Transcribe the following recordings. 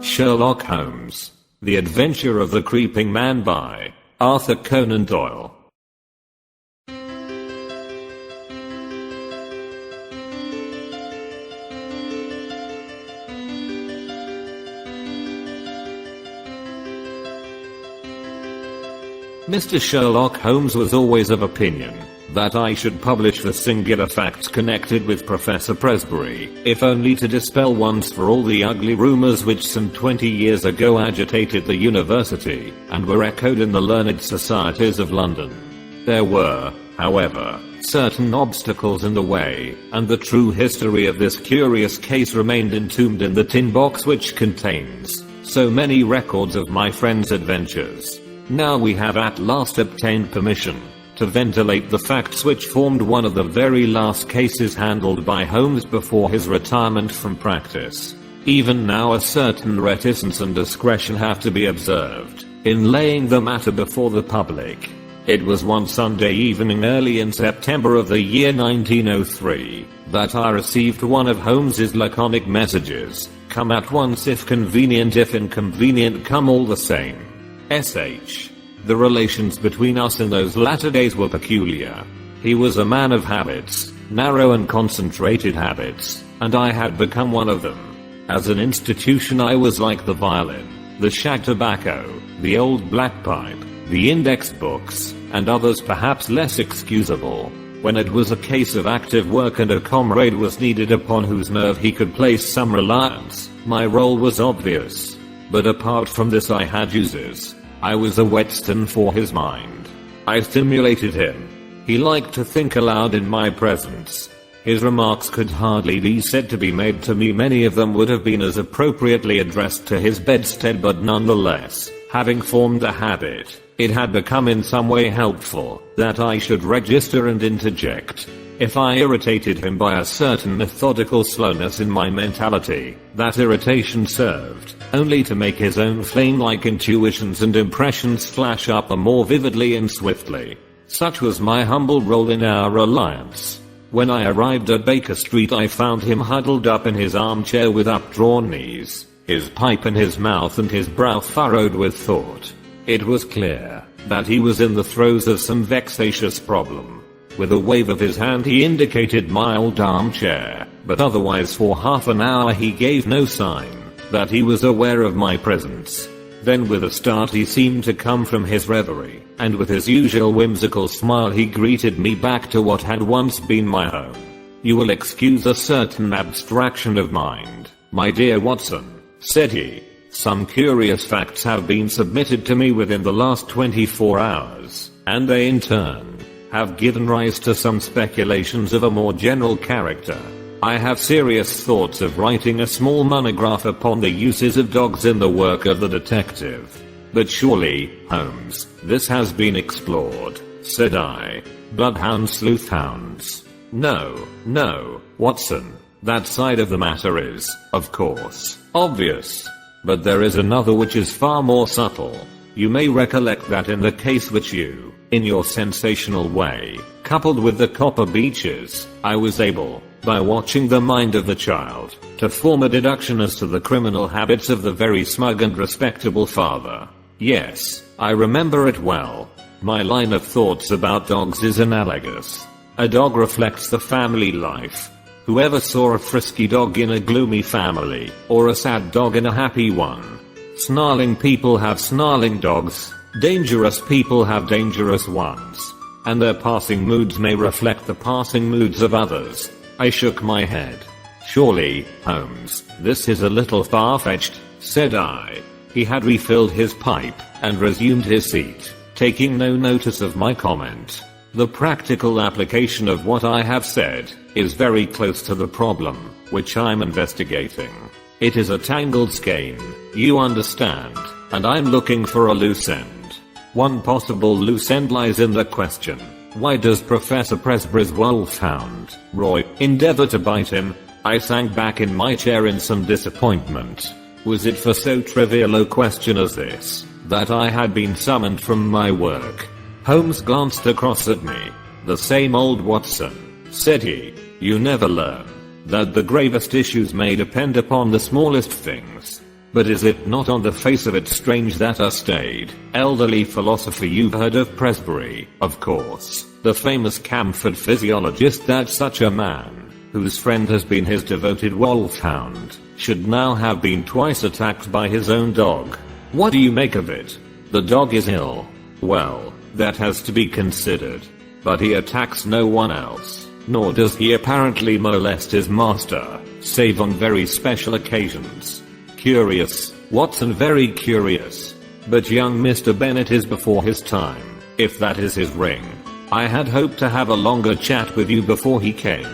Sherlock Holmes. The Adventure of the Creeping Man by Arthur Conan Doyle. Mr. Sherlock Holmes was always of opinion that I should publish the singular facts connected with Professor Presbury, if only to dispel once for all the ugly rumors which some 20 years ago agitated the university, and were echoed in the learned societies of London. There were, however, certain obstacles in the way, and the true history of this curious case remained entombed in the tin box which contains so many records of my friend's adventures. Now we have at last obtained permission to ventilate the facts which formed one of the very last cases handled by Holmes before his retirement from practice. Even now a certain reticence and discretion have to be observed in laying the matter before the public. It was one Sunday evening early in September of the year 1903 that I received one of Holmes's laconic messages. Come at once if convenient, if inconvenient come all the same. S.H. The relations between us in those latter days were peculiar. He was a man of habits, narrow and concentrated habits, and I had become one of them. As an institution I was like the violin, the shag tobacco, the old black pipe, the index books, and others perhaps less excusable. When it was a case of active work and a comrade was needed upon whose nerve he could place some reliance, my role was obvious. But apart from this I had uses. I was a whetstone for his mind. I stimulated him. He liked to think aloud in my presence. His remarks could hardly be said to be made to me. Many of them would have been as appropriately addressed to his bedstead, but nonetheless, having formed a habit, it had become in some way helpful that I should register and interject. If I irritated him by a certain methodical slowness in my mentality, that irritation served only to make his own flame-like intuitions and impressions flash up the more vividly and swiftly. Such was my humble role in our alliance. When I arrived at Baker Street I found him huddled up in his armchair with updrawn knees, his pipe in his mouth and his brow furrowed with thought. It was clear that he was in the throes of some vexatious problem. With a wave of his hand he indicated my old armchair, but otherwise for half an hour he gave no sign that he was aware of my presence. Then with a start he seemed to come from his reverie, and with his usual whimsical smile he greeted me back to what had once been my home. You will excuse a certain abstraction of mind, my dear Watson, said he. Some curious facts have been submitted to me within the last 24 hours, and they in turn have given rise to some speculations of a more general character. I have serious thoughts of writing a small monograph upon the uses of dogs in the work of the detective. But surely, Holmes, this has been explored, said I. Bloodhounds, sleuthhounds. No, Watson. That side of the matter is, of course, obvious. But there is another which is far more subtle. You may recollect that in the case which you, in your sensational way, coupled with the copper beeches, I was able, by watching the mind of the child, to form a deduction as to the criminal habits of the very smug and respectable father. Yes, I remember it well. My line of thoughts about dogs is analogous. A dog reflects the family life. Whoever saw a frisky dog in a gloomy family, or a sad dog in a happy one? Snarling people have snarling dogs, dangerous people have dangerous ones, and their passing moods may reflect the passing moods of others. I shook my head. Surely, Holmes, this is a little far-fetched, said I. He had refilled his pipe, and resumed his seat, taking no notice of my comment. The practical application of what I have said is very close to the problem which I'm investigating. It is a tangled skein, you understand, and I'm looking for a loose end. One possible loose end lies in the question: why does Professor Presbury's wolfhound, Roy, endeavor to bite him? I sank back in my chair in some disappointment. Was it for so trivial a question as this that I had been summoned from my work? Holmes glanced across at me. The same old Watson, said he. You never learn that the gravest issues may depend upon the smallest things. But is it not on the face of it strange that a staid, elderly philosopher, you've heard of Presbury, of course, the famous Camford physiologist, that such a man, whose friend has been his devoted wolfhound, should now have been twice attacked by his own dog? What do you make of it? The dog is ill. Well, that has to be considered. But he attacks no one else, nor does he apparently molest his master, save on very special occasions. Curious, Watson, very curious. But young Mr. Bennet is before his time, if that is his ring. I had hoped to have a longer chat with you before he came.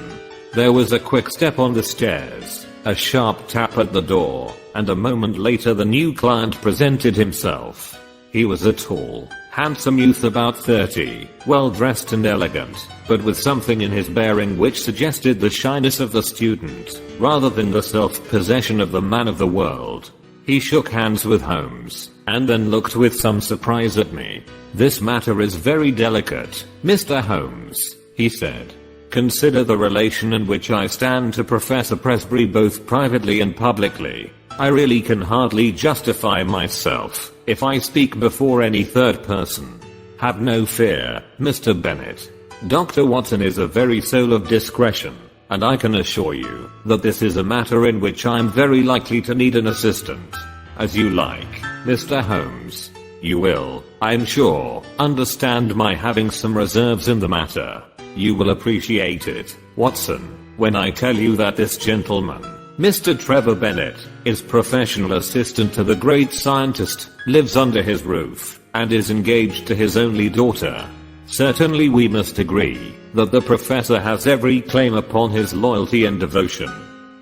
There was a quick step on the stairs, a sharp tap at the door, and a moment later the new client presented himself. He was a tall, handsome youth about 30, well dressed and elegant, but with something in his bearing which suggested the shyness of the student, rather than the self-possession of the man of the world. He shook hands with Holmes, and then looked with some surprise at me. "This matter is very delicate, Mr. Holmes," he said. "Consider the relation in which I stand to Professor Presbury both privately and publicly. I really can hardly justify myself if I speak before any third person. Have no fear, Mr. Bennet. Dr. Watson is a very soul of discretion, and I can assure you that this is a matter in which I am very likely to need an assistant. As you like, Mr. Holmes. You will, I'm sure, understand my having some reserves in the matter. You will appreciate it, Watson, when I tell you that this gentleman, Mr. Trevor Bennet, is professional assistant to the great scientist, lives under his roof, and is engaged to his only daughter. Certainly we must agree that the professor has every claim upon his loyalty and devotion.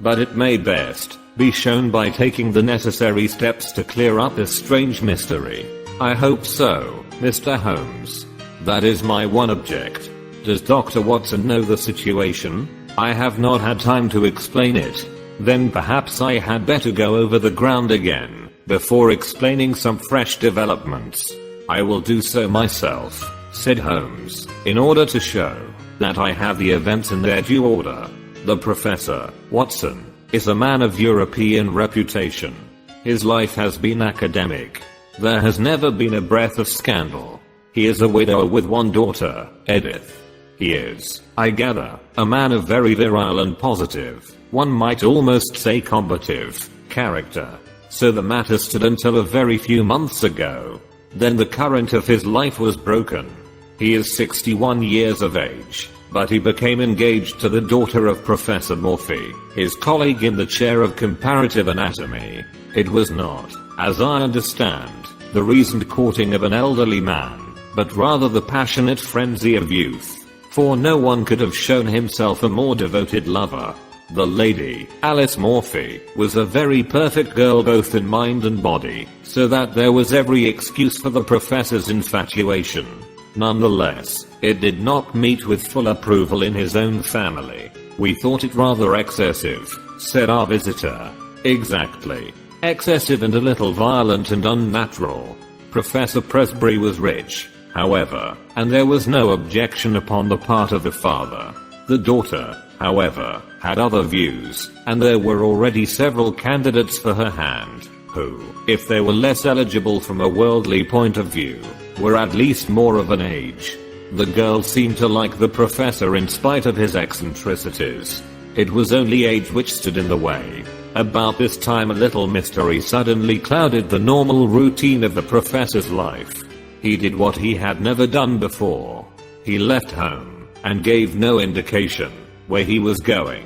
But it may best be shown by taking the necessary steps to clear up this strange mystery. I hope so, Mr. Holmes. That is my one object. Does Dr. Watson know the situation? I have not had time to explain it. Then perhaps I had better go over the ground again, before explaining some fresh developments. I will do so myself, said Holmes, in order to show that I have the events in their due order. The Professor, Watson, is a man of European reputation. His life has been academic. There has never been a breath of scandal. He is a widower with one daughter, Edith. He is, I gather, a man of very virile and positive, one might almost say combative, character. So the matter stood until a very few months ago. Then the current of his life was broken. He is 61 years of age, but he became engaged to the daughter of Professor Morphy, his colleague in the chair of comparative anatomy. It was not, as I understand, the reasoned courting of an elderly man, but rather the passionate frenzy of youth. For no one could have shown himself a more devoted lover. The lady, Alice Morphy, was a very perfect girl both in mind and body, so that there was every excuse for the professor's infatuation. Nonetheless, it did not meet with full approval in his own family. We thought it rather excessive, said our visitor. Exactly. Excessive and a little violent and unnatural. Professor Presbury was rich, however, and there was no objection upon the part of the father. The daughter, however, had other views, and there were already several candidates for her hand, who, if they were less eligible from a worldly point of view, were at least more of an age. The girl seemed to like the professor in spite of his eccentricities. It was only age which stood in the way. About this time a little mystery suddenly clouded the normal routine of the professor's life. He did what he had never done before. He left home, and gave no indication where he was going.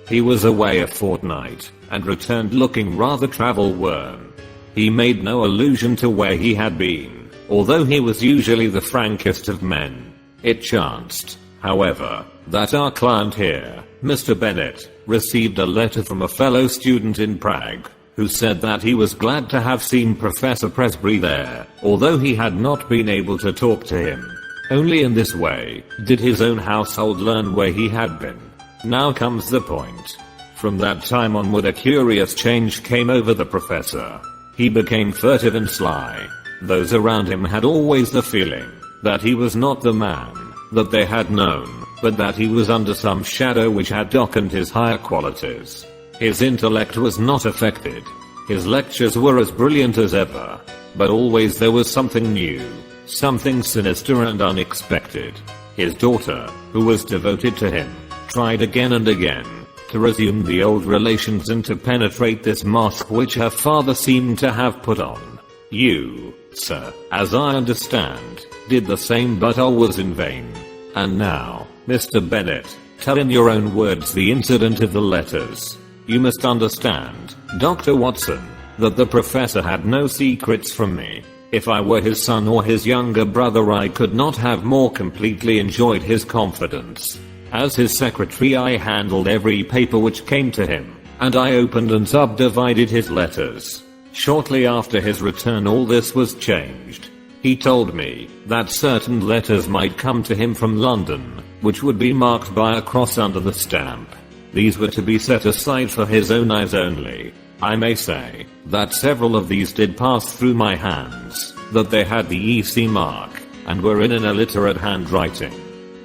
He was away a fortnight, and returned looking rather travel-worn. He made no allusion to where he had been, although he was usually the frankest of men. It chanced, however, that our client here, Mr. Bennet, received a letter from a fellow student in Prague, who said that he was glad to have seen Professor Presbury there, although he had not been able to talk to him. Only in this way did his own household learn where he had been. Now comes the point. From that time onward a curious change came over the professor. He became furtive and sly. Those around him had always the feeling that he was not the man that they had known, but that he was under some shadow which had darkened his higher qualities. His intellect was not affected. His lectures were as brilliant as ever, but always there was something new, something sinister and unexpected. His daughter, who was devoted to him, tried again and again to resume the old relations and to penetrate this mask which her father seemed to have put on. You, sir, as I understand, did the same, but all was in vain. And now, Mr. Bennett, tell in your own words the incident of the letters. You must understand, Dr. Watson, that the professor had no secrets from me. If I were his son or his younger brother, I could not have more completely enjoyed his confidence. As his secretary, I handled every paper which came to him, and I opened and subdivided his letters. Shortly after his return, all this was changed. He told me that certain letters might come to him from London, which would be marked by a cross under the stamp. These were to be set aside for his own eyes only. I may say that several of these did pass through my hands, that they had the EC mark, and were in an illiterate handwriting.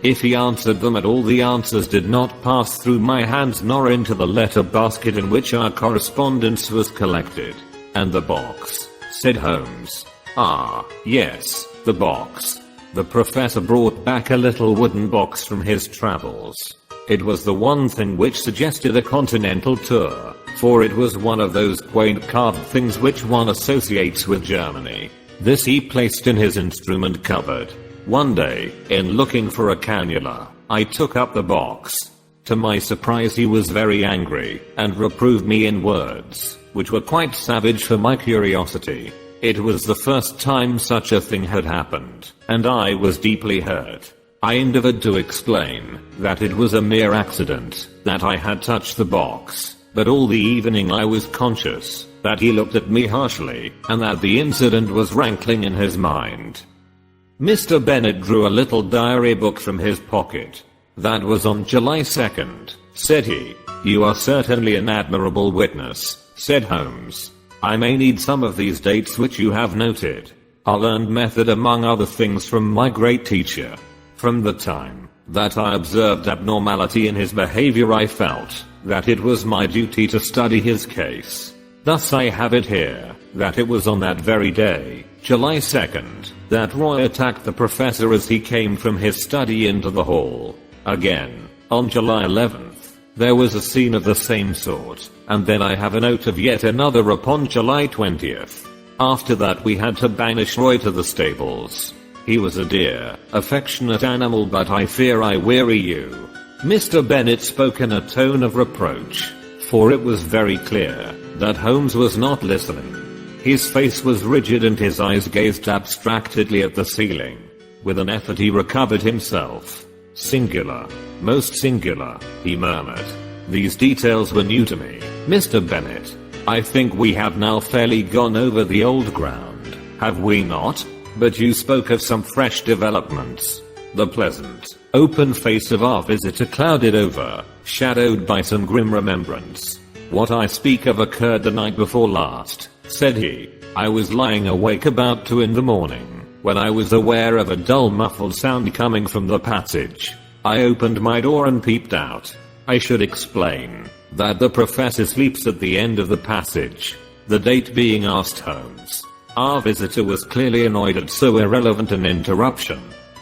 If he answered them at all, the answers did not pass through my hands nor into the letter basket in which our correspondence was collected. And the box, said Holmes. Ah, yes, the box. The professor brought back a little wooden box from his travels. It was the one thing which suggested a continental tour, for it was one of those quaint carved things which one associates with Germany. This he placed in his instrument cupboard. One day, in looking for a cannula, I took up the box. To my surprise, he was very angry, and reproved me in words which were quite savage for my curiosity. It was the first time such a thing had happened, and I was deeply hurt. I endeavored to explain that it was a mere accident, that I had touched the box, but all the evening I was conscious that he looked at me harshly, and that the incident was rankling in his mind. Mr. Bennett drew a little diary book from his pocket. That was on July 2nd, said he. You are certainly an admirable witness, said Holmes. I may need some of these dates which you have noted. I learned method among other things from my great teacher. From the time that I observed abnormality in his behavior, I felt that it was my duty to study his case. Thus I have it here, that it was on that very day, July 2nd, that Roy attacked the professor as he came from his study into the hall. Again, on July 11th, there was a scene of the same sort, and then I have a note of yet another upon July 20th. After that we had to banish Roy to the stables. He was a dear, affectionate animal, but I fear I weary you. Mr. Bennett spoke in a tone of reproach, for it was very clear that Holmes was not listening. His face was rigid and his eyes gazed abstractedly at the ceiling. With an effort he recovered himself. Singular. Most singular, he murmured. These details were new to me, Mr. Bennett. I think we have now fairly gone over the old ground, have we not? But you spoke of some fresh developments. The pleasant, open face of our visitor clouded over, shadowed by some grim remembrance. What I speak of occurred the night before last, said he. I was lying awake about 2 in the morning, when I was aware of a dull muffled sound coming from the passage. I opened my door and peeped out. I should explain that the professor sleeps at the end of the passage. The date being asked Holmes. Our visitor was clearly annoyed at so irrelevant an interruption.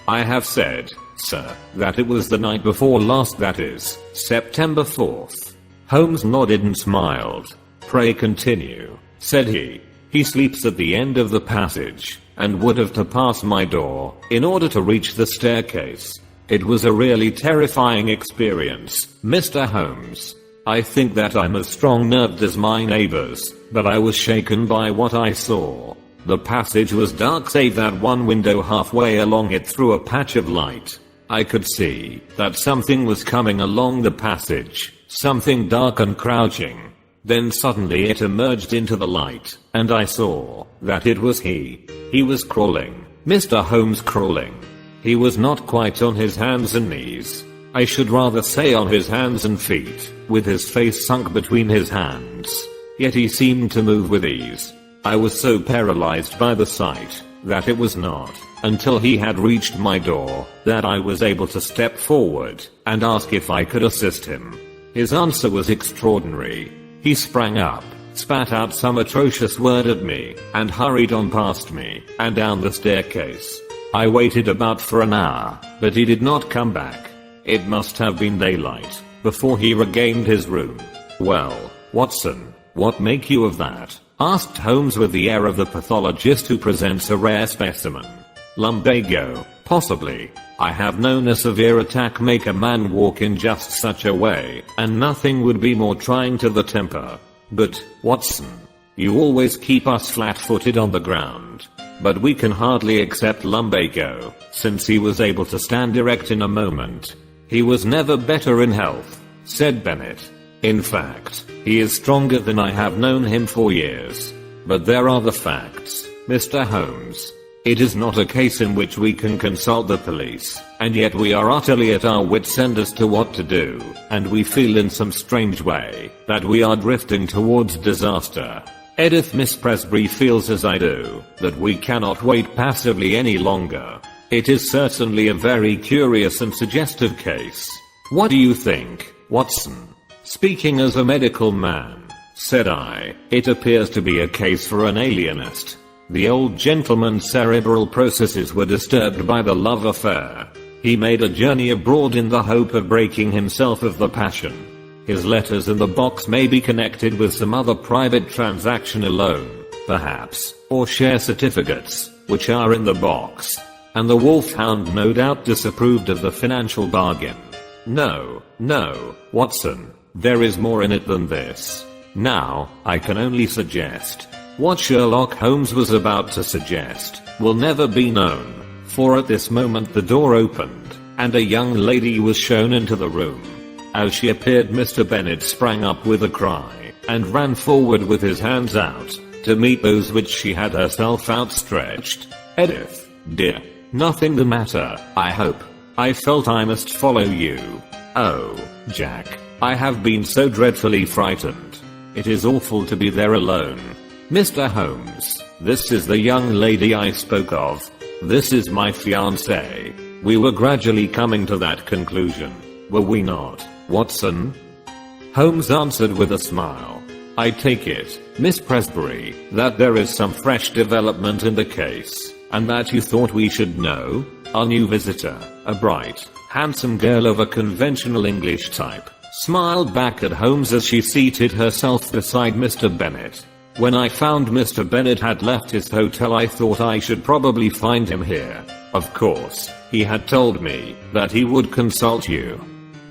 I have said, sir, that it was the night before last, that is, September 4th. Holmes nodded and smiled. Pray continue, said he. He sleeps at the end of the passage, and would have to pass my door in order to reach the staircase. It was a really terrifying experience, Mr. Holmes. I think that I'm as strong-nerved as my neighbors, but I was shaken by what I saw. The passage was dark save that one window halfway along it threw a patch of light. I could see that something was coming along the passage, something dark and crouching. Then suddenly it emerged into the light, and I saw that it was he. He was crawling, Mr. Holmes, crawling. He was not quite on his hands and knees. I should rather say on his hands and feet, with his face sunk between his hands. Yet he seemed to move with ease. I was so paralyzed by the sight that it was not until he had reached my door that I was able to step forward and ask if I could assist him. His answer was extraordinary. He sprang up, spat out some atrocious word at me, and hurried on past me, and down the staircase. I waited about for an hour, but he did not come back. It must have been daylight before he regained his room. Well, Watson, what make you of that? Asked Holmes with the air of the pathologist who presents a rare specimen. Lumbago, possibly. I have known a severe attack make a man walk in just such a way, and nothing would be more trying to the temper. But, Watson, you always keep us flat-footed on the ground. But we can hardly accept lumbago, since he was able to stand erect in a moment. He was never better in health, said Bennett. In fact, he is stronger than I have known him for years. But there are the facts, Mr. Holmes. It is not a case in which we can consult the police, and yet we are utterly at our wits' end as to what to do, and we feel in some strange way that we are drifting towards disaster. If Miss Presbrey feels as I do, that we cannot wait passively any longer. It is certainly a very curious and suggestive case. What do you think, Watson? Speaking as a medical man, said I, it appears to be a case for an alienist. The old gentleman's cerebral processes were disturbed by the love affair. He made a journey abroad in the hope of breaking himself of the passion. His letters in the box may be connected with some other private transaction alone, perhaps, or share certificates, which are in the box. And the wolfhound no doubt disapproved of the financial bargain. No, Watson, there is more in it than this. Now, I can only suggest. What Sherlock Holmes was about to suggest will never be known, for at this moment the door opened, and a young lady was shown into the room. As she appeared, Mr. Bennett sprang up with a cry, and ran forward with his hands out, to meet those which she had herself outstretched. Edith, dear, nothing the matter, I hope. I felt I must follow you. Oh, Jack, I have been so dreadfully frightened. It is awful to be there alone. Mr. Holmes, this is the young lady I spoke of. This is my fiancée. We were gradually coming to that conclusion, were we not, Watson? Holmes answered with a smile. I take it, Miss Presbrey, that there is some fresh development in the case, and that you thought we should know? Our new visitor, a bright, handsome girl of a conventional English type, smiled back at Holmes as she seated herself beside Mr. Bennett. When I found Mr. Bennett had left his hotel, I thought I should probably find him here. Of course, he had told me that he would consult you.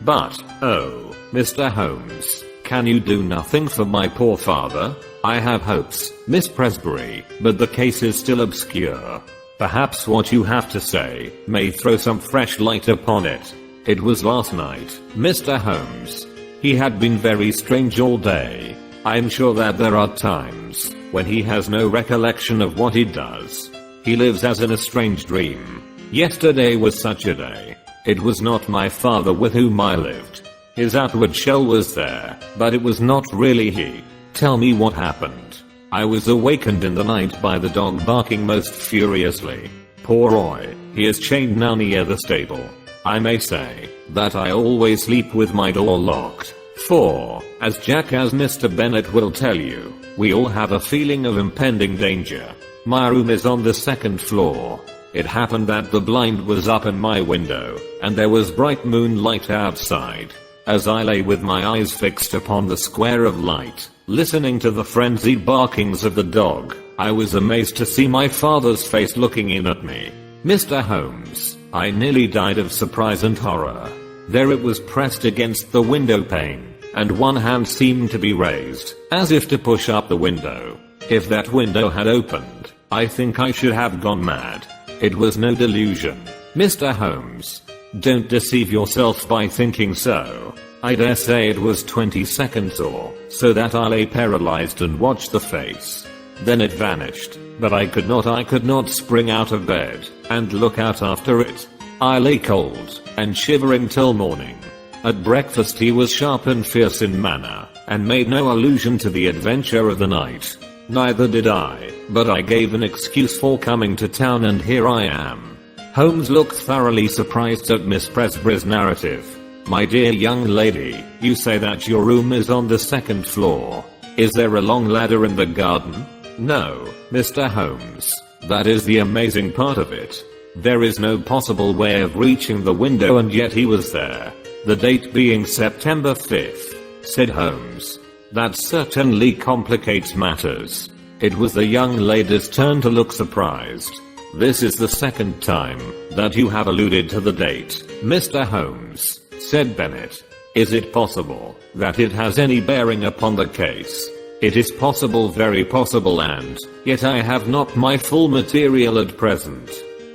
But, oh, Mr. Holmes, can you do nothing for my poor father? I have hopes, Miss Presbrey, but the case is still obscure. Perhaps what you have to say may throw some fresh light upon it. It was last night, Mr. Holmes. He had been very strange all day. I am sure that there are times when he has no recollection of what he does. He lives as in a strange dream. Yesterday was such a day. It was not my father with whom I lived. His outward shell was there, but it was not really he. Tell me what happened. I was awakened in the night by the dog barking most furiously. Poor Roy, he is chained now near the stable. I may say that I always sleep with my door locked. For, as Mr. Bennett will tell you, we all have a feeling of impending danger. My room is on the second floor. It happened that the blind was up in my window, and there was bright moonlight outside. As I lay with my eyes fixed upon the square of light, listening to the frenzied barkings of the dog, I was amazed to see my father's face looking in at me. Mr. Holmes, I nearly died of surprise and horror. There it was pressed against the window pane, and one hand seemed to be raised, as if to push up the window. If that window had opened, I think I should have gone mad. It was no delusion, Mr. Holmes. Don't deceive yourself by thinking so. I dare say it was 20 seconds or so that I lay paralyzed and watched the face. Then it vanished, but I could not spring out of bed and look out after it. I lay cold and shivering till morning. At breakfast he was sharp and fierce in manner, and made no allusion to the adventure of the night. Neither did I, but I gave an excuse for coming to town, and here I am. Holmes looked thoroughly surprised at Miss Presbrey's narrative. My dear young lady, you say that your room is on the second floor. Is there a long ladder in the garden? No, Mr. Holmes. That is the amazing part of it. There is no possible way of reaching the window, and yet he was there. The date being September 5th, said Holmes. That certainly complicates matters. It was the young lady's turn to look surprised. This is the second time that you have alluded to the date, Mr. Holmes, said Bennett. Is it possible that it has any bearing upon the case? It is possible, very possible, and yet I have not my full material at present.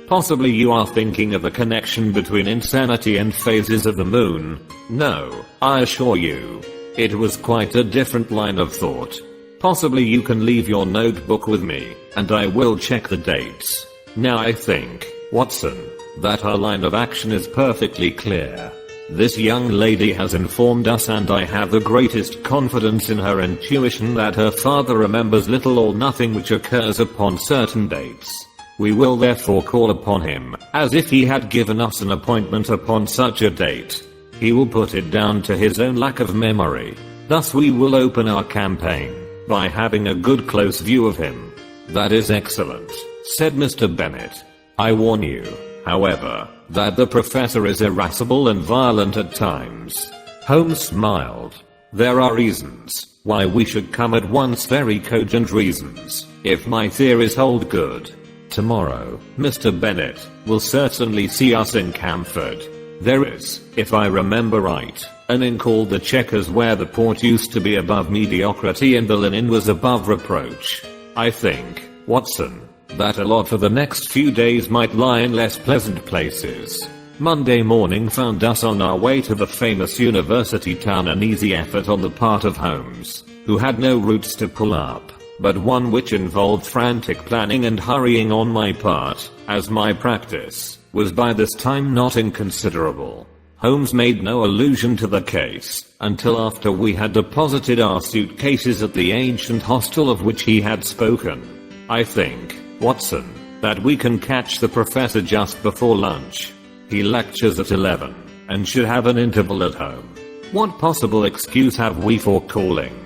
Possibly you are thinking of a connection between insanity and phases of the moon. No, I assure you. It was quite a different line of thought. Possibly you can leave your notebook with me, and I will check the dates. Now I think, Watson, that our line of action is perfectly clear. This young lady has informed us, and I have the greatest confidence in her intuition that her father remembers little or nothing which occurs upon certain dates. We will therefore call upon him, as if he had given us an appointment upon such a date. He will put it down to his own lack of memory. Thus we will open our campaign by having a good close view of him. That is excellent, said Mr. Bennett. I warn you, however, that the professor is irascible and violent at times. Holmes smiled. There are reasons why we should come at once, very cogent reasons, if my theories hold good. Tomorrow, Mr. Bennett will certainly see us in Camford. There is, if I remember right, an inn called the Checkers where the port used to be above mediocrity and the linen was above reproach. I think, Watson, that a lot for the next few days might lie in less pleasant places. Monday morning found us on our way to the famous university town, an easy effort on the part of Holmes, who had no routes to pull up, but one which involved frantic planning and hurrying on my part, as my practice was by this time not inconsiderable. Holmes made no allusion to the case until after we had deposited our suitcases at the ancient hostel of which he had spoken. I think, Watson, that we can catch the professor just before lunch. He lectures at 11 and should have an interval at home. What possible excuse have we for calling?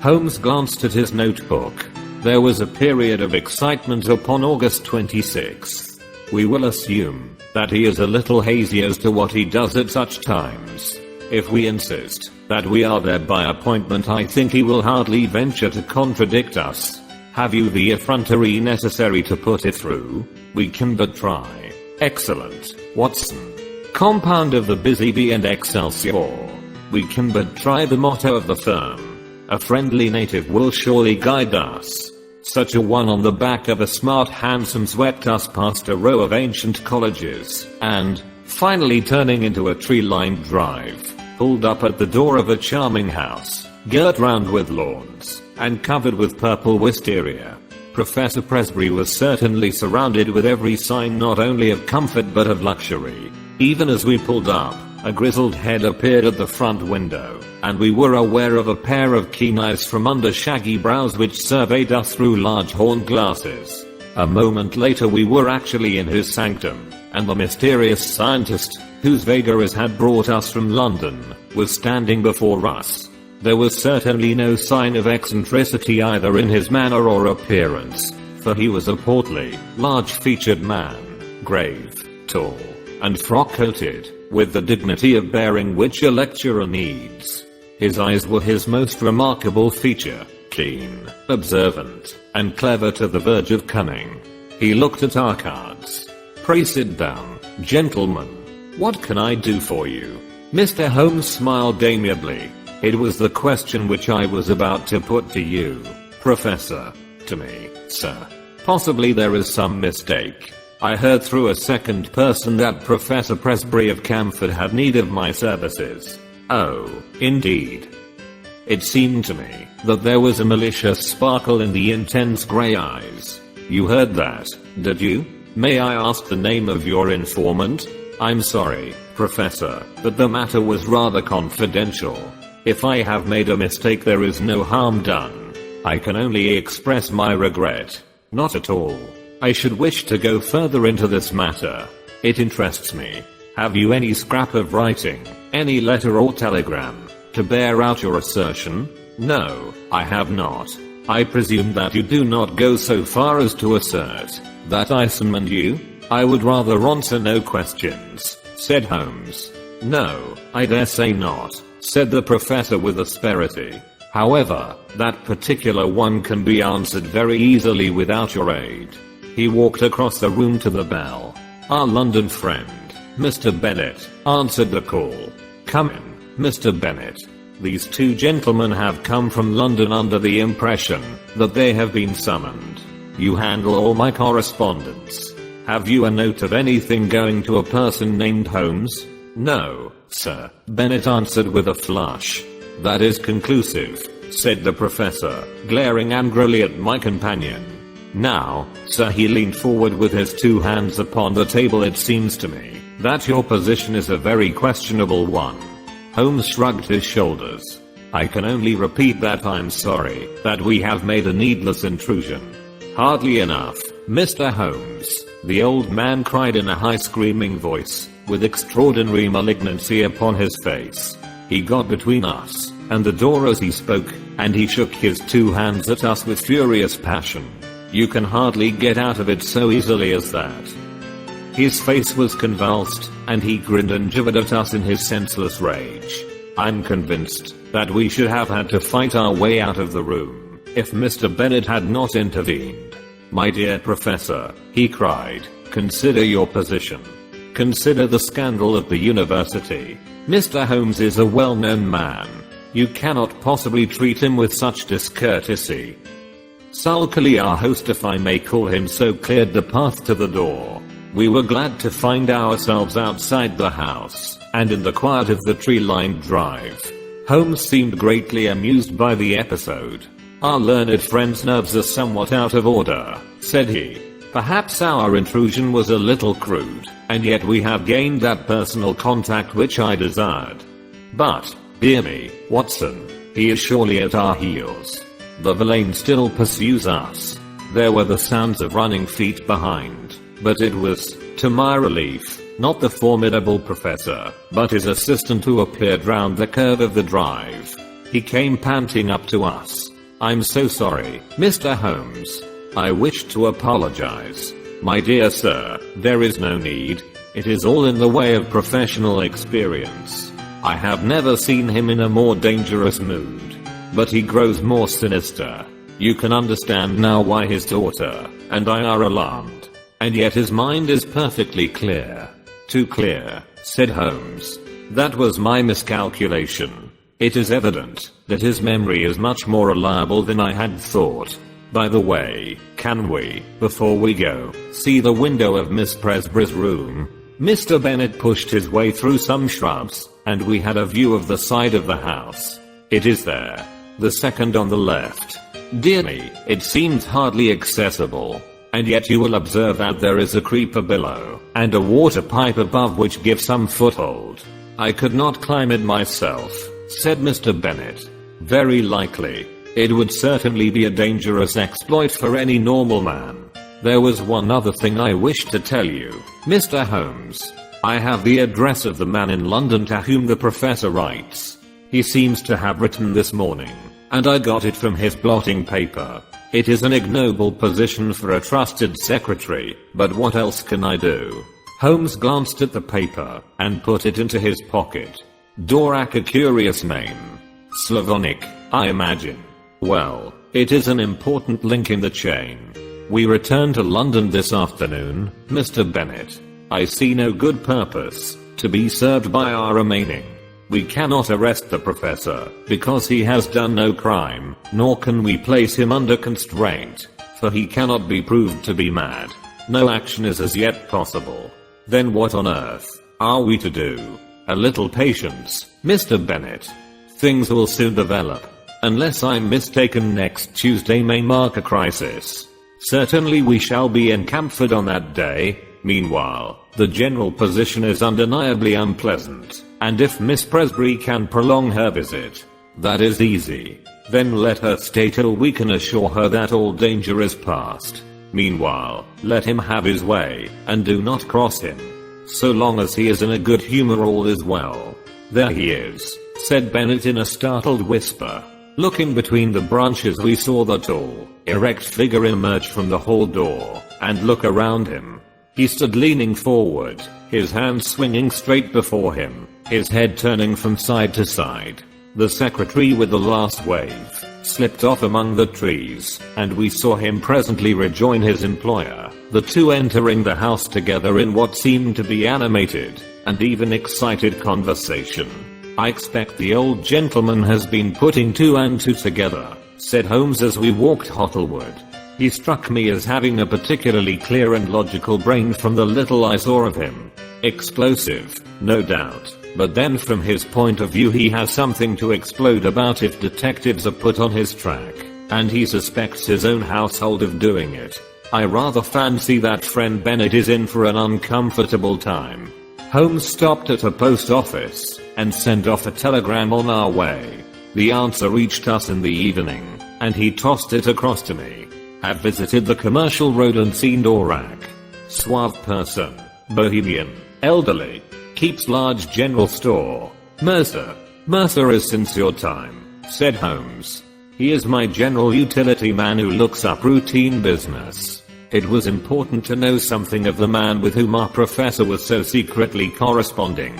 Holmes glanced at his notebook. There was a period of excitement upon August 26th. We will assume that he is a little hazy as to what he does at such times. If we insist that we are there by appointment, I think he will hardly venture to contradict us. Have you the effrontery necessary to put it through? We can but try. Excellent, Watson. Compound of the busy bee and Excelsior. We can but try, the motto of the firm. A friendly native will surely guide us. Such a one on the back of a smart hansom swept us past a row of ancient colleges, and, finally turning into a tree-lined drive, pulled up at the door of a charming house, girt round with lawns, and covered with purple wisteria. Professor Presbury was certainly surrounded with every sign not only of comfort but of luxury. Even as we pulled up, a grizzled head appeared at the front window, and we were aware of a pair of keen eyes from under shaggy brows which surveyed us through large horn glasses. A moment later we were actually in his sanctum, and the mysterious scientist, whose vagaries had brought us from London, was standing before us. There was certainly no sign of eccentricity either in his manner or appearance, for he was a portly, large-featured man, grave, tall, and frock-coated, with the dignity of bearing which a lecturer needs. His eyes were his most remarkable feature, keen, observant, and clever to the verge of cunning. He looked at our cards. Pray sit down, gentlemen. What can I do for you? Mr. Holmes smiled amiably. It was the question which I was about to put to you, Professor. To me, sir. Possibly there is some mistake. I heard through a second person that Professor Presbury of Camford had need of my services. Oh, indeed. It seemed to me that there was a malicious sparkle in the intense grey eyes. You heard that, did you? May I ask the name of your informant? I'm sorry, Professor, but the matter was rather confidential. If I have made a mistake, there is no harm done. I can only express my regret. Not at all. I should wish to go further into this matter. It interests me. Have you any scrap of writing, any letter or telegram, to bear out your assertion? No, I have not. I presume that you do not go so far as to assert that I summoned you? I would rather answer no questions, said Holmes. No, I dare say not, said the professor with asperity. However, that particular one can be answered very easily without your aid. He walked across the room to the bell. Our London friend, Mr. Bennet, answered the call. Come in, Mr. Bennet. These two gentlemen have come from London under the impression that they have been summoned. You handle all my correspondence. Have you a note of anything going to a person named Holmes? No, sir, Bennet answered with a flush. That is conclusive, said the professor, glaring angrily at my companion. Now, sir, he leaned forward with his two hands upon the table. It seems to me that your position is a very questionable one. Holmes shrugged his shoulders. I can only repeat that I'm sorry that we have made a needless intrusion. Hardly enough, Mr. Holmes, the old man cried in a high screaming voice, with extraordinary malignancy upon his face. He got between us and the door as he spoke, and he shook his two hands at us with furious passion. You can hardly get out of it so easily as that. His face was convulsed, and he grinned and jibbered at us in his senseless rage. I'm convinced that we should have had to fight our way out of the room if Mr. Bennet had not intervened. My dear professor, he cried, consider your position. Consider the scandal at the university. Mr. Holmes is a well-known man. You cannot possibly treat him with such discourtesy. Sulkily our host, if I may call him so, cleared the path to the door. We were glad to find ourselves outside the house, and in the quiet of the tree-lined drive. Holmes seemed greatly amused by the episode. Our learned friend's nerves are somewhat out of order, said he. Perhaps our intrusion was a little crude, and yet we have gained that personal contact which I desired. But, dear me, Watson, he is surely at our heels. The villain still pursues us. There were the sounds of running feet behind, but it was, to my relief, not the formidable professor, but his assistant who appeared round the curve of the drive. He came panting up to us. I'm so sorry, Mr. Holmes. I wish to apologize. My dear sir, there is no need. It is all in the way of professional experience. I have never seen him in a more dangerous mood. But he grows more sinister. You can understand now why his daughter and I are alarmed. And yet his mind is perfectly clear. Too clear, said Holmes. That was my miscalculation. It is evident that his memory is much more reliable than I had thought. By the way, can we, before we go, see the window of Miss Presbury's room? Mr. Bennet pushed his way through some shrubs, and we had a view of the side of the house. It is there. The second on the left. Dear me, it seems hardly accessible. And yet you will observe that there is a creeper below, and a water pipe above which gives some foothold. I could not climb it myself, said Mr. Bennet. Very likely. It would certainly be a dangerous exploit for any normal man. There was one other thing I wish to tell you, Mr. Holmes. I have the address of the man in London to whom the professor writes. He seems to have written this morning, and I got it from his blotting paper. It is an ignoble position for a trusted secretary, but what else can I do? Holmes glanced at the paper and put it into his pocket. Dorak, a curious name. Slavonic, I imagine. Well, it is an important link in the chain. We return to London this afternoon, Mr. Bennet. I see no good purpose to be served by our remaining. We cannot arrest the professor because he has done no crime, nor can we place him under constraint, for he cannot be proved to be mad. No action is as yet possible. Then what on earth are we to do? A little patience, Mr. Bennet. Things will soon develop. Unless I'm mistaken, next Tuesday may mark a crisis. Certainly we shall be in Camford on that day. Meanwhile, the general position is undeniably unpleasant, and if Miss Presbury can prolong her visit, that is easy. Then let her stay till we can assure her that all danger is past. Meanwhile, let him have his way, and do not cross him. So long as he is in a good humor, all is well. There he is, said Bennet in a startled whisper. Looking between the branches, we saw the tall, erect figure emerge from the hall door and look around him. He stood leaning forward, his hands swinging straight before him, his head turning from side to side. The secretary with the last wave slipped off among the trees, and we saw him presently rejoin his employer, the two entering the house together in what seemed to be animated and even excited conversation. "I expect the old gentleman has been putting two and two together," said Holmes as we walked Hotelwood. He struck me as having a particularly clear and logical brain from the little I saw of him. Explosive, no doubt, but then from his point of view he has something to explode about if detectives are put on his track, and he suspects his own household of doing it. I rather fancy that friend Bennett is in for an uncomfortable time. Holmes stopped at a post office and sent off a telegram on our way. The answer reached us in the evening, and he tossed it across to me. "Have visited the Commercial Road and seen Dorak. Suave person, bohemian, elderly, keeps large general store. Mercer is since your time," said Holmes. "He is my general utility man who looks up routine business." It was important to know something of the man with whom our professor was so secretly corresponding.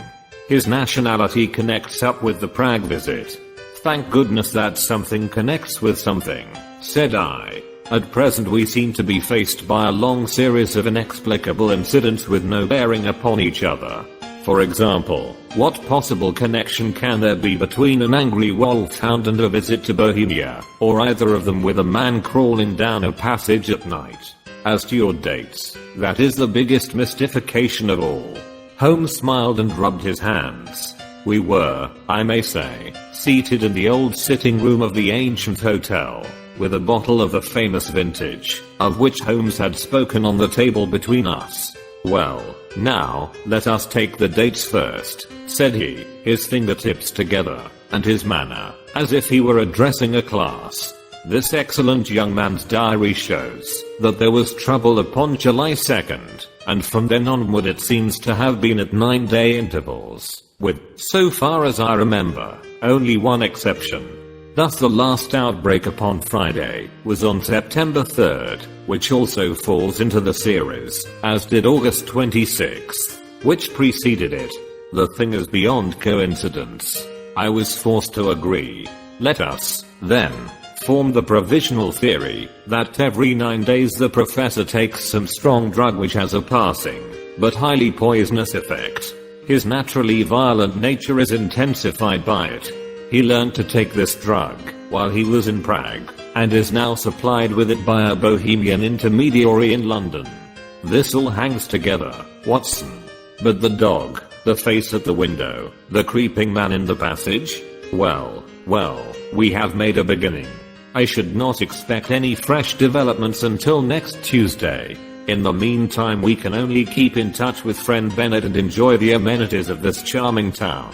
His nationality connects up with the Prague visit. "Thank goodness that something connects with something," said I. "At present we seem to be faced by a long series of inexplicable incidents with no bearing upon each other. For example, what possible connection can there be between an angry wolfhound and a visit to Bohemia, or either of them with a man crawling down a passage at night? As to your dates, that is the biggest mystification of all." Holmes smiled and rubbed his hands. We were, I may say, seated in the old sitting room of the ancient hotel, with a bottle of the famous vintage, of which Holmes had spoken on the table between us. "Well, now, let us take the dates first," said he, his fingertips together, and his manner as if he were addressing a class. "This excellent young man's diary shows that there was trouble upon July 2nd, and from then onward it seems to have been at 9-day intervals, with, so far as I remember, only one exception. Thus the last outbreak upon Friday was on September 3rd, which also falls into the series, as did August 26th, which preceded it. The thing is beyond coincidence. I was forced to agree. Let us, then, form the provisional theory that every 9 days the professor takes some strong drug which has a passing, but highly poisonous effect. His naturally violent nature is intensified by it. He learned to take this drug while he was in Prague, and is now supplied with it by a Bohemian intermediary in London. This all hangs together, Watson. But the dog, the face at the window, the creeping man in the passage? Well, we have made a beginning. I should not expect any fresh developments until next Tuesday. In the meantime we can only keep in touch with friend Bennett and enjoy the amenities of this charming town.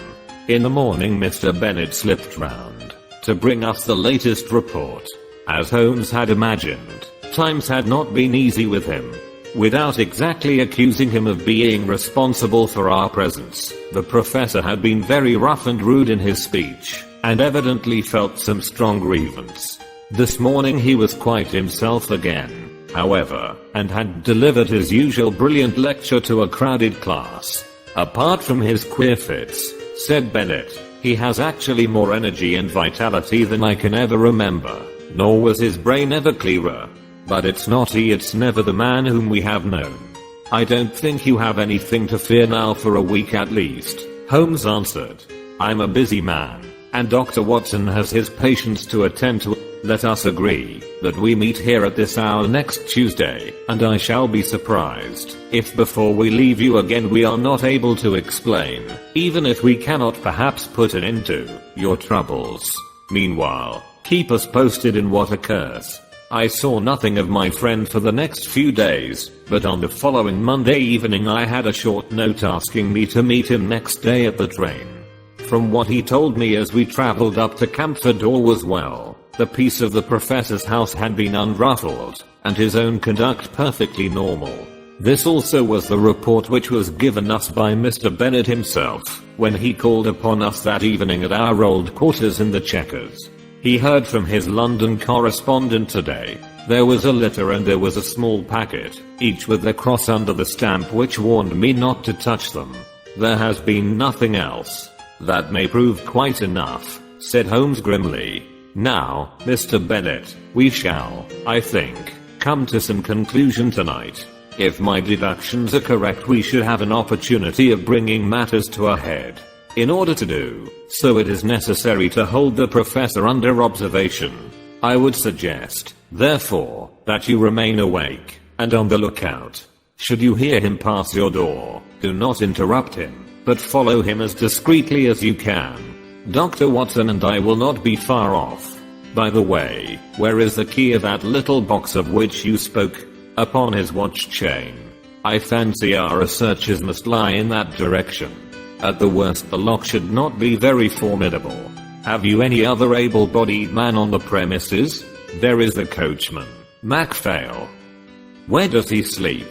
In the morning Mr. Bennett slipped round to bring us the latest report. As Holmes had imagined, times had not been easy with him. Without exactly accusing him of being responsible for our presence, the professor had been very rough and rude in his speech, and evidently felt some strong grievance. This morning he was quite himself again, however, and had delivered his usual brilliant lecture to a crowded class. "Apart from his queer fits," said Bennett, "he has actually more energy and vitality than I can ever remember, nor was his brain ever clearer. But it's not he, it's never the man whom we have known." "I don't think you have anything to fear now for a week at least," Holmes answered. "I'm a busy man, and Dr. Watson has his patients to attend to. Let us agree that we meet here at this hour next Tuesday, and I shall be surprised if before we leave you again we are not able to explain, even if we cannot perhaps put an end to, your troubles. Meanwhile, keep us posted in what occurs." I saw nothing of my friend for the next few days, but on the following Monday evening I had a short note asking me to meet him next day at the train. From what he told me as we traveled up to Camford, all was well. The peace of the professor's house had been unruffled, and his own conduct perfectly normal. This also was the report which was given us by Mr. Bennett himself, when he called upon us that evening at our old quarters in the Chequers. He heard from his London correspondent today. There was a letter and there was a small packet, each with a cross under the stamp which warned me not to touch them. There has been nothing else. That may prove quite enough, said Holmes grimly. Now, Mr. Bennet, we shall, I think, come to some conclusion tonight. If my deductions are correct, we should have an opportunity of bringing matters to a head. In order to do so, it is necessary to hold the professor under observation. I would suggest, therefore, that you remain awake and on the lookout. Should you hear him pass your door, do not interrupt him, but follow him as discreetly as you can. Dr. Watson and I will not be far off. By the way, where is the key of that little box of which you spoke? Upon his watch chain. I fancy our researches must lie in that direction. At the worst, the lock should not be very formidable. Have you any other able-bodied man on the premises? There is the coachman, Macphail. Where does he sleep?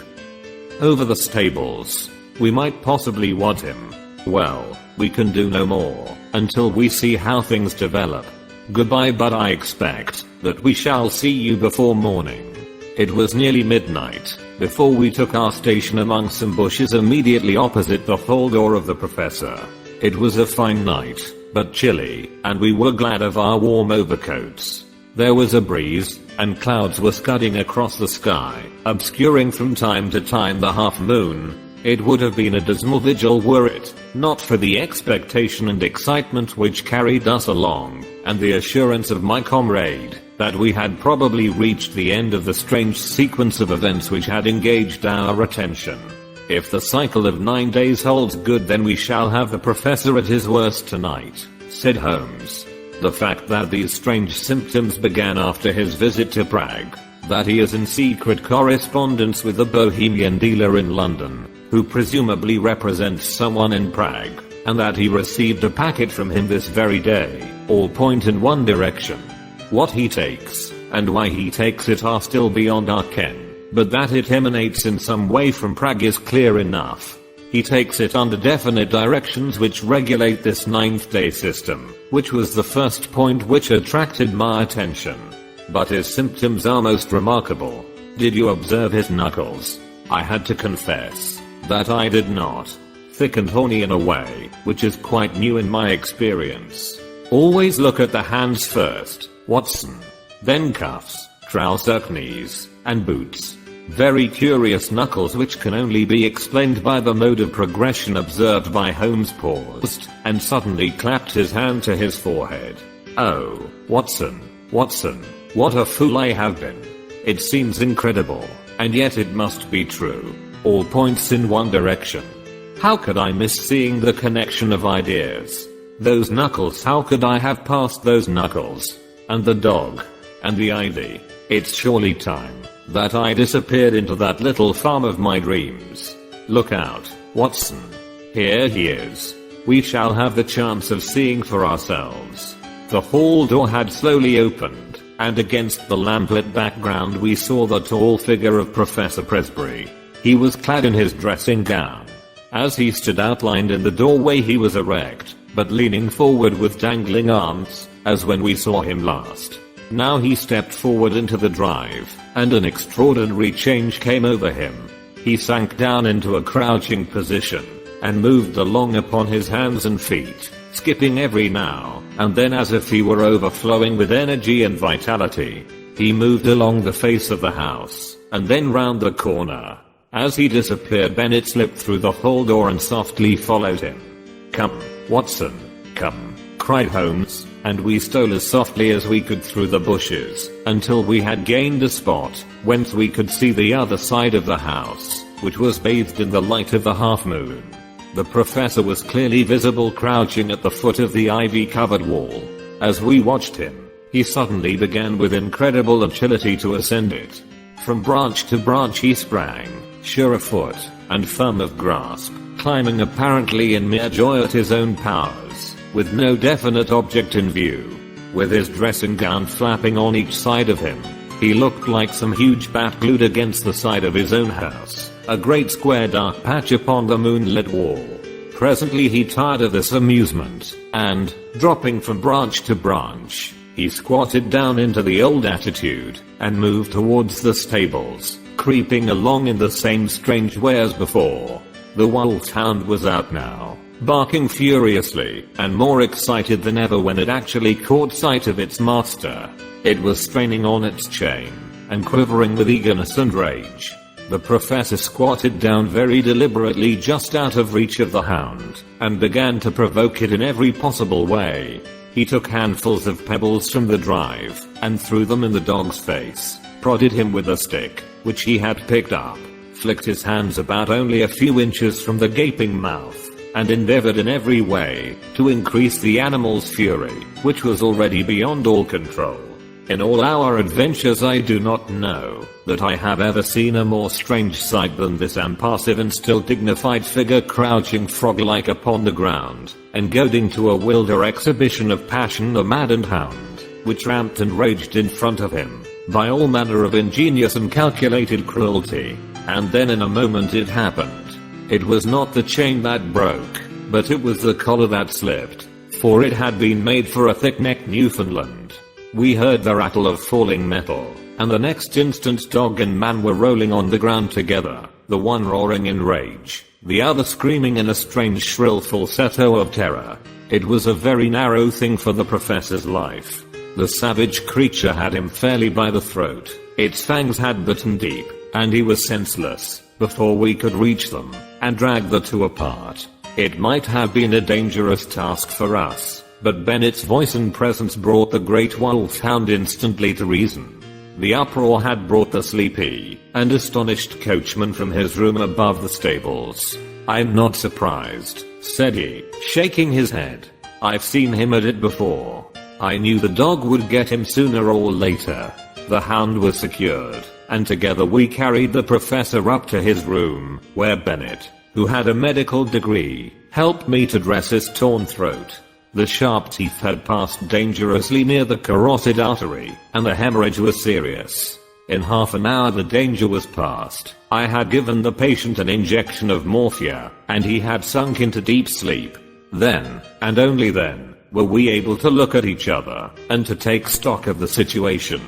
Over the stables. We might possibly want him. Well, we can do no more until we see how things develop. Goodbye, but I expect that we shall see you before morning. It was nearly midnight before we took our station among some bushes immediately opposite the hall door of the professor. It was a fine night, but chilly, and we were glad of our warm overcoats. There was a breeze, and clouds were scudding across the sky, obscuring from time to time the half moon. It would have been a dismal vigil were it not for the expectation and excitement which carried us along, and the assurance of my comrade that we had probably reached the end of the strange sequence of events which had engaged our attention. If the cycle of 9 days holds good, then we shall have the professor at his worst tonight, said Holmes. The fact that these strange symptoms began after his visit to Prague, that he is in secret correspondence with a Bohemian dealer in London, who presumably represents someone in Prague, and that he received a packet from him this very day, all point in one direction. What he takes, and why he takes it are still beyond our ken, but that it emanates in some way from Prague is clear enough. He takes it under definite directions which regulate this 9th day system, which was the first point which attracted my attention. But his symptoms are most remarkable. Did you observe his knuckles? I had to confess that I did not. Thick and horny in a way, which is quite new in my experience. Always look at the hands first, Watson. Then cuffs, trouser knees, and boots. Very curious knuckles which can only be explained by the mode of progression observed by Holmes. Paused, and suddenly clapped his hand to his forehead. Oh, Watson, what a fool I have been. It seems incredible, and yet it must be true. All points in one direction. How could I miss seeing the connection of ideas? Those knuckles, how could I have passed those knuckles? And the dog, and the ivy. It's surely time that I disappeared into that little farm of my dreams. Look out, Watson. Here he is. We shall have the chance of seeing for ourselves. The hall door had slowly opened, and against the lamplit background we saw the tall figure of Professor Presbury. He was clad in his dressing gown. As he stood outlined in the doorway, he was erect, but leaning forward with dangling arms, as when we saw him last. Now he stepped forward into the drive, and an extraordinary change came over him. He sank down into a crouching position, and moved along upon his hands and feet, skipping every now and then as if he were overflowing with energy and vitality. He moved along the face of the house, and then round the corner. As he disappeared, Bennet slipped through the hall door and softly followed him. "Come, Watson, come," cried Holmes, and we stole as softly as we could through the bushes, until we had gained a spot whence we could see the other side of the house, which was bathed in the light of the half-moon. The professor was clearly visible crouching at the foot of the ivy-covered wall. As we watched him, he suddenly began with incredible agility to ascend it. From branch to branch he sprang, sure of foot, and firm of grasp, climbing apparently in mere joy at his own powers, with no definite object in view. With his dressing gown flapping on each side of him, he looked like some huge bat glued against the side of his own house, a great square dark patch upon the moonlit wall. Presently he tired of this amusement, and, dropping from branch to branch, He squatted down into the old attitude and moved towards the stables, creeping along in the same strange way as before. The wolfhound was out now, barking furiously and more excited than ever when it actually caught sight of its master. It was straining on its chain and quivering with eagerness and rage. The professor squatted down very deliberately just out of reach of the hound and began to provoke it in every possible way. He took handfuls of pebbles from the drive and threw them in the dog's face, prodded him with a stick, which he had picked up, flicked his hands about only a few inches from the gaping mouth, and endeavored in every way to increase the animal's fury, which was already beyond all control. In all our adventures I do not know that I have ever seen a more strange sight than this impassive and still dignified figure crouching frog-like upon the ground, and goading to a wilder exhibition of passion the maddened hound, which ramped and raged in front of him, by all manner of ingenious and calculated cruelty. And then in a moment it happened. It was not the chain that broke, but it was the collar that slipped, for it had been made for a thick-necked Newfoundland. We heard the rattle of falling metal, and the next instant dog and man were rolling on the ground together, the one roaring in rage, the other screaming in a strange shrill falsetto of terror. It was a very narrow thing for the professor's life. The savage creature had him fairly by the throat, its fangs had bitten deep, and he was senseless before we could reach them and drag the two apart. It might have been a dangerous task for us, but Bennett's voice and presence brought the great wolfhound instantly to reason. The uproar had brought the sleepy and astonished coachman from his room above the stables. "I'm not surprised," said he, shaking his head. "I've seen him at it before. I knew the dog would get him sooner or later." The hound was secured, and together we carried the professor up to his room, where Bennett, who had a medical degree, helped me to dress his torn throat. The sharp teeth had passed dangerously near the carotid artery, and the hemorrhage was serious. In half an hour the danger was past. I had given the patient an injection of morphia, and he had sunk into deep sleep. Then, and only then, were we able to look at each other, and to take stock of the situation.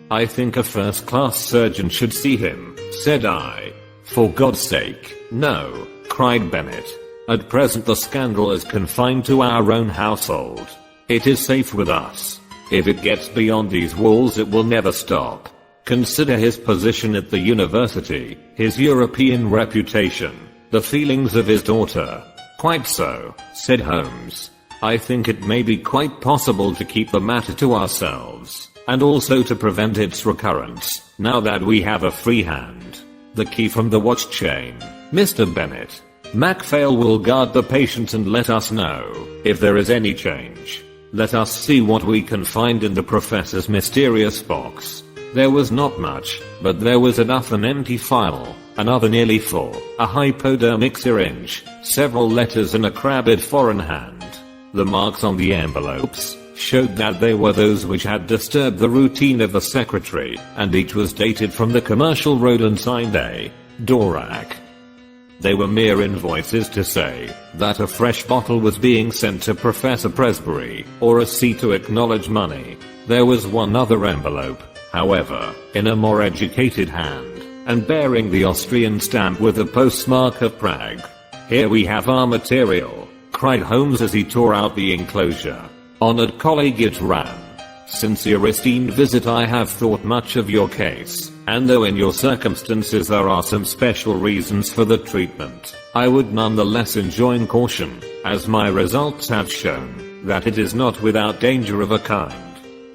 "I think a first-class surgeon should see him," said I. "For God's sake, no," cried Bennett. "At present the scandal is confined to our own household. It is safe with us. If it gets beyond these walls it will never stop. Consider his position at the university, his European reputation, the feelings of his daughter." "Quite so," said Holmes. "I think it may be quite possible to keep the matter to ourselves, and also to prevent its recurrence, now that we have a free hand. The key from the watch chain, Mr. Bennett. Macphail will guard the patient and let us know if there is any change. Let us see what we can find in the professor's mysterious box." There was not much, but there was enough: an empty file, another nearly full, a hypodermic syringe, several letters in a crabbed foreign hand. The marks on the envelopes showed that they were those which had disturbed the routine of the secretary, and each was dated from the Commercial Road and signed A. Dorak. They were mere invoices to say that a fresh bottle was being sent to Professor Presbury, or a receipt to acknowledge money. There was one other envelope, however, in a more educated hand, and bearing the Austrian stamp with a postmark of Prague. "Here we have our material," cried Holmes as he tore out the enclosure. "Honored colleague," it ran. "Since your esteemed visit I have thought much of your case, and though in your circumstances there are some special reasons for the treatment, I would nonetheless enjoin caution, as my results have shown that it is not without danger of a kind.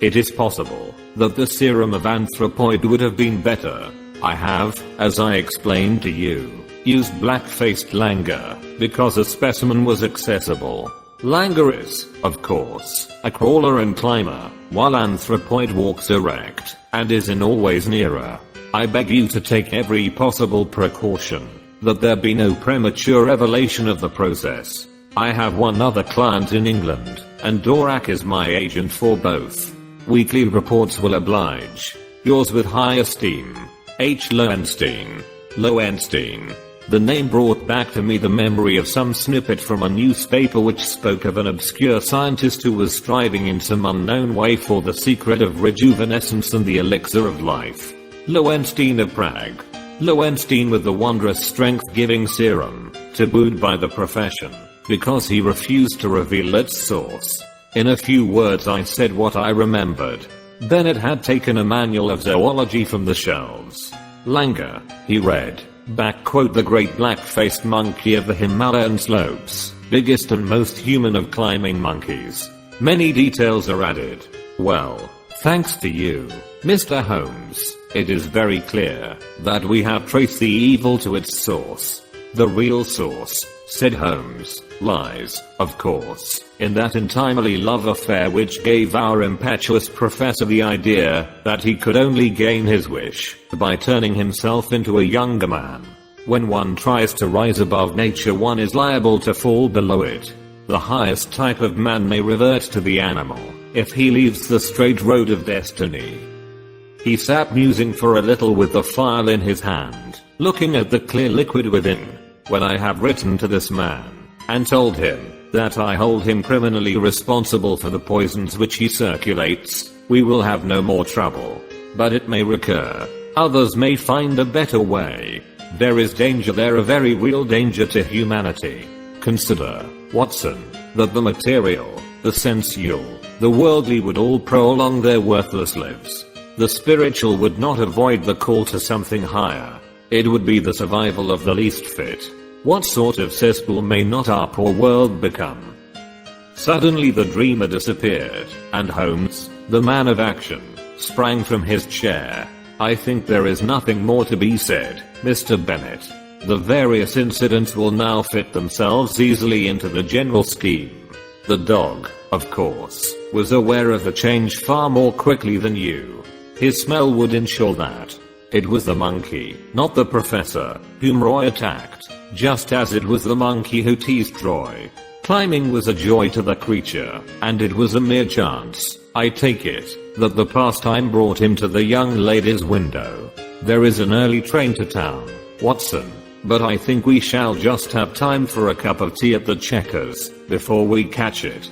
It is possible that the serum of anthropoid would have been better. I have, as I explained to you, used black-faced langur, because a specimen was accessible. Langur is, of course, a crawler and climber, while anthropoid walks erect, and is in always nearer. I beg you to take every possible precaution, that there be no premature revelation of the process. I have one other client in England, and Dorak is my agent for both. Weekly reports will oblige. Yours with high esteem, H. Lowenstein. Lowenstein. The name brought back to me the memory of some snippet from a newspaper which spoke of an obscure scientist who was striving in some unknown way for the secret of rejuvenescence and the elixir of life. Lowenstein of Prague. Lowenstein with the wondrous strength-giving serum, tabooed by the profession, because he refused to reveal its source. In a few words I said what I remembered. Bennett had taken a manual of zoology from the shelves. Langer, he read. The great black-faced monkey of the Himalayan slopes, biggest and most human of climbing monkeys. Many details are added. Well, thanks to you, Mr. Holmes, it is very clear that we have traced the evil to its source. The real source, said Holmes, lies, of course, in that entimely love affair which gave our impetuous professor the idea that he could only gain his wish by turning himself into a younger man. When one tries to rise above nature, one is liable to fall below it. The highest type of man may revert to the animal if he leaves the straight road of destiny. He sat musing for a little with the file in his hand, looking at the clear liquid within. When I have written to this man and told him that I hold him criminally responsible for the poisons which he circulates, we will have no more trouble. But it may recur. Others may find a better way. There is danger there, a very real danger to humanity. Consider, Watson, that the material, the sensual, the worldly would all prolong their worthless lives. The spiritual would not avoid the call to something higher. It would be the survival of the least fit. What sort of cesspool may not our poor world become? Suddenly the dreamer disappeared, and Holmes, the man of action, sprang from his chair. I think there is nothing more to be said, Mr. Bennett. The various incidents will now fit themselves easily into the general scheme. The dog, of course, was aware of the change far more quickly than you. His smell would ensure that. It was the monkey, not the professor, whom Roy attacked, just as it was the monkey who teased Roy. Climbing was a joy to the creature, and it was a mere chance, I take it, that the pastime brought him to the young lady's window. There is an early train to town, Watson, but I think we shall just have time for a cup of tea at the Checkers before we catch it.